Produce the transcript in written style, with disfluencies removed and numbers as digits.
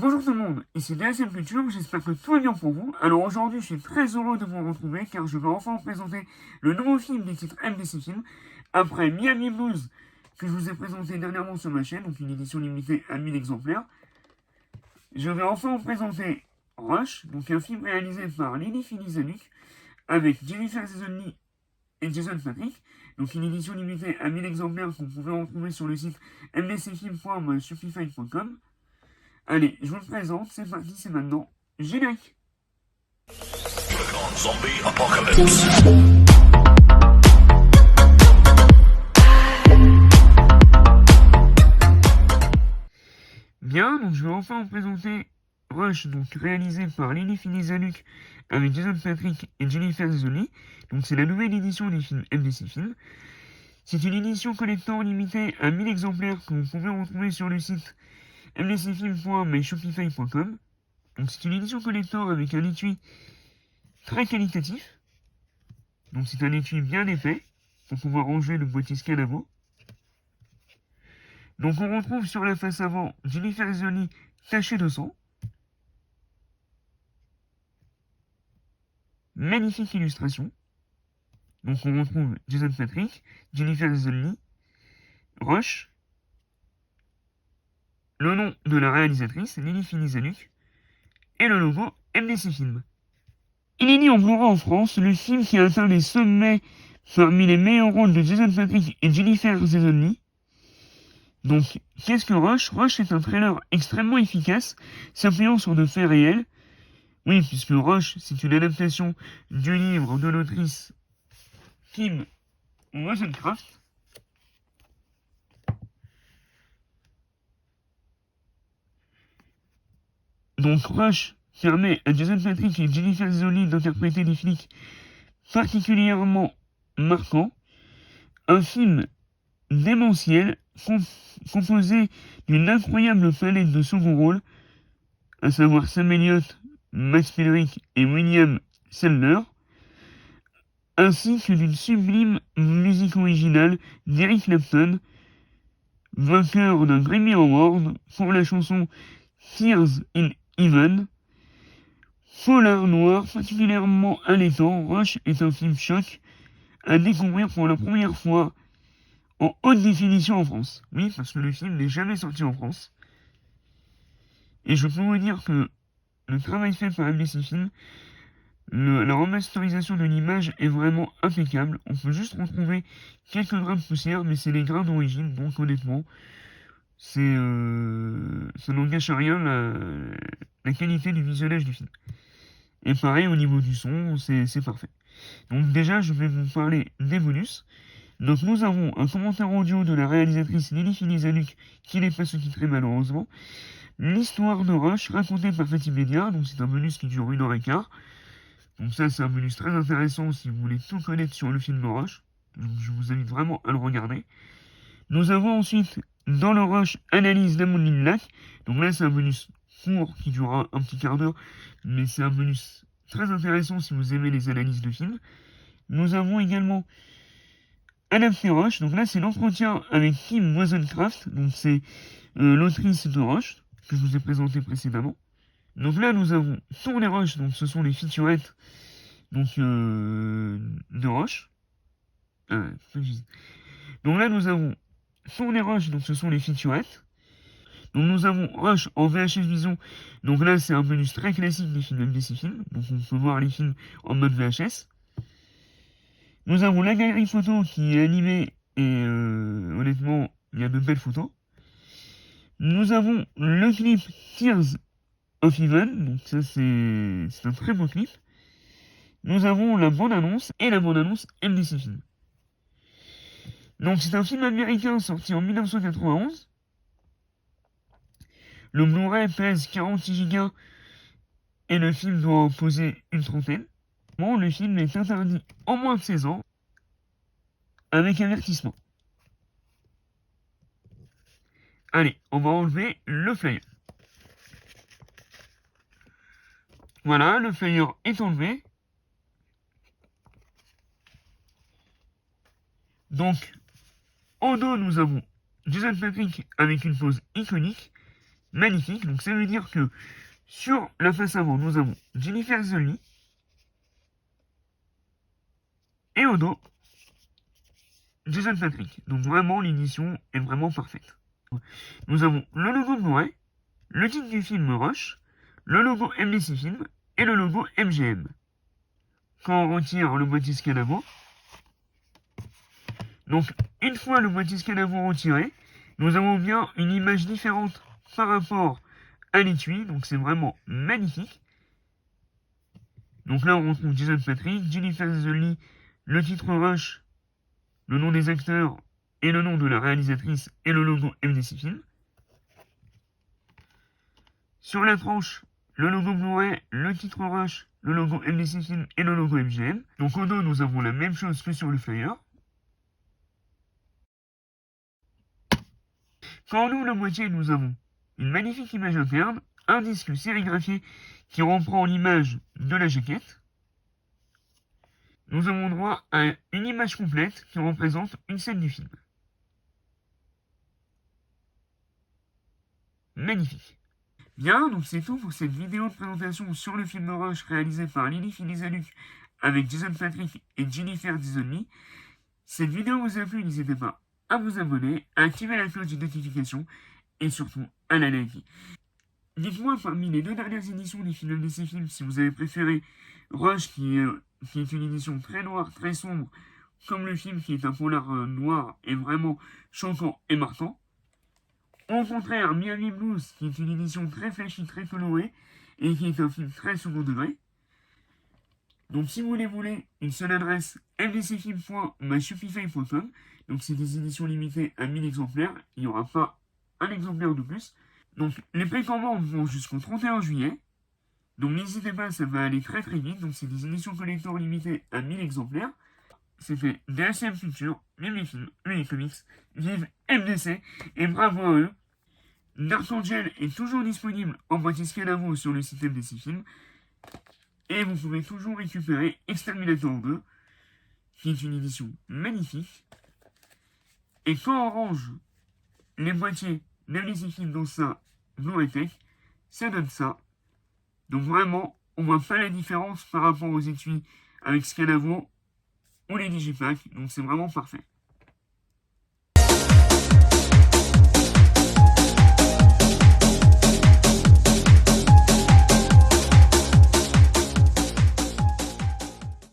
Bonjour tout le monde, ici DSM Culture, j'espère que tout va bien pour vous. Alors aujourd'hui, je suis très heureux de vous retrouver car je vais enfin vous présenter le nouveau film des titres MDC Film, après Miami Blues, que je vous ai présenté dernièrement sur ma chaîne, donc une édition limitée à 1000 exemplaires. Je vais enfin vous présenter Rush, donc un film réalisé par Lily Filizanuc, avec Jennifer Zazzoni et Jason Patrick, donc une édition limitée à 1000 exemplaires que vous pouvez retrouver sur le site mdcfilm.shopify.com. Allez, je vous le présente, c'est parti, c'est maintenant. Générique. Zombie Apocalypse. Bien, donc je vais enfin vous présenter Rush, donc réalisé par Lily Filizanuc avec Jason Patrick et Jennifer Zazzoni. Donc c'est la nouvelle édition des films MDC Film. C'est une édition collector limitée à 1000 exemplaires que vous pouvez retrouver sur le site mdcfilm.myshopify.com. Donc c'est une édition collector avec un étui très qualitatif. Donc c'est un étui bien épais pour pouvoir ranger le boîtier Scanavo. Donc on retrouve sur la face avant Jennifer Zazzoni tachée de sang. Magnifique illustration. Donc on retrouve Jason Patrick, Jennifer Zazzoni, Rush, le nom de la réalisatrice, Lily Filizanuc, et le logo MDC Film. Inédit en Blu-ray en France, le film qui a atteint les sommets parmi les meilleurs rôles de Jason Patrick et Jennifer Zazzoni. Donc, qu'est-ce que Rush? Rush est un trailer extrêmement efficace, s'appuyant sur de faits réels. Oui, puisque Rush, c'est une adaptation du livre de l'autrice Kim Rosencraft. Donc, Rush permet à Jason Patrick et Jennifer Zazzoni d'interpréter des flics particulièrement marquants. Un film démentiel, composé d'une incroyable palette de second rôles, à savoir Sam Elliott, Max Spielberg et William Shatner, ainsi que d'une sublime musique originale d'Eric Clapton, vainqueur d'un Grammy Award pour la chanson Tears in Heaven. Polar noir particulièrement alléchant, Rush est un film choc à découvrir pour la première fois en haute définition en France. Oui, parce que le film n'est jamais sorti en France. Et je peux vous dire que le travail fait par MDC Film, la remasterisation de l'image est vraiment impeccable. On peut juste retrouver quelques grains de poussière, mais c'est les grains d'origine, donc honnêtement, ça n'engage à rien la qualité du visionnage du film. Et pareil, au niveau du son, c'est parfait. Donc déjà, je vais vous parler des bonus. Donc nous avons un commentaire audio de la réalisatrice Lily Filizanuc qui n'est pas sous-titré malheureusement. L'histoire de Rush racontée par Fatih Media, donc c'est un bonus qui dure 1h15. Donc ça c'est un bonus très intéressant si vous voulez tout connaître sur le film de Rush. Donc je vous invite vraiment à le regarder. Nous avons ensuite dans le Rush analyse d'Amon Lac. Donc là c'est un bonus court qui durera un petit quart d'heure, mais c'est un bonus très intéressant si vous aimez les analyses de films. Nous avons également Adapté Rush, donc là c'est l'entretien avec Kim Rosencraft, donc c'est l'autrice de Rush, que je vous ai présenté précédemment. Donc là nous avons Tourner Rush, donc ce sont les featurettes donc, de Rush. Donc là nous avons Tourner Rush, donc ce sont les featurettes. Donc nous avons Rush en VHS Vision, donc là c'est un bonus très classique des films MDC Films, donc on peut voir les films en mode VHS. Nous avons la galerie photo qui est animée et honnêtement, il y a de belles photos. Nous avons le clip Tears of Heaven, donc ça c'est un très beau clip. Nous avons la bande-annonce et la bande-annonce MDC Film. Donc c'est un film américain sorti en 1991. Le Blu-ray pèse 46 Go et le film doit en poser une trentaine. Bon, le film est interdit en moins de 16 ans avec avertissement. Allez, on va enlever le flyer. Voilà, le flyer est enlevé. Donc, en dos, nous avons Jason Patrick avec une pose iconique, magnifique. Donc ça veut dire que sur la face avant, nous avons Jennifer Zolny et au dos, Jason Patrick. Donc vraiment, l'édition est vraiment parfaite. Nous avons le logo Blu-ray, le titre du film Rush, le logo MDC Film et le logo MGM. Quand on retire le boîtier Scanavo, donc une fois le boîtier Scanavo retiré, nous avons bien une image différente par rapport à l'étui, donc c'est vraiment magnifique. Donc là on retrouve Jason Patrick, Jennifer Zolny, le titre Rush, le nom des acteurs et le nom de la réalisatrice et le logo MDC Film. Sur la tranche, le logo Blu-ray, le titre Rush, le logo MDC Film et le logo MGM. Donc au dos, nous avons la même chose que sur le flyer. Quand on ouvre le boîtier, nous avons une magnifique image interne, un disque sérigraphié qui reprend l'image de la jaquette. Nous avons droit à une image complète qui représente une scène du film. Magnifique. Bien, donc c'est tout pour cette vidéo de présentation sur le film Rush réalisé par Lili Filizaluc avec Jason Patrick et Jennifer Zolny. Cette vidéo vous a plu, n'hésitez pas à vous abonner, à activer la cloche de notification et surtout à la liker. Dites-moi parmi les deux dernières éditions des films de ces films si vous avez préféré Rush qui est une édition très noire, très sombre, comme le film qui est un polar noir et vraiment choquant et marquant. Au contraire, Miami Blues, qui est une édition très flashy, très colorée, et qui est un film très second degré. Donc si vous les voulez, une seule adresse, mdcfilm.myshopify.com. Donc c'est des éditions limitées à 1000 exemplaires, il n'y aura pas un exemplaire de plus. Donc les précommandes vont jusqu'au 31 juillet. Donc n'hésitez pas, ça va aller très très vite. Donc c'est des éditions collector limitées à 1000 exemplaires. C'était DSM Culture, Mimi Film, Mimi Comics, vive MDC, et bravo à eux. Dark Angel est toujours disponible en boîtier Scanavo sur le site MDC Film. Et vous pouvez toujours récupérer Exterminator 2, qui est une édition magnifique. Et quand on range les boîtiers d'MDC Film dans ça, Blu-ray Tech, ça donne ça. Donc vraiment, on voit pas la différence par rapport aux étuis avec Scanavo ou les Digipack. Donc c'est vraiment parfait.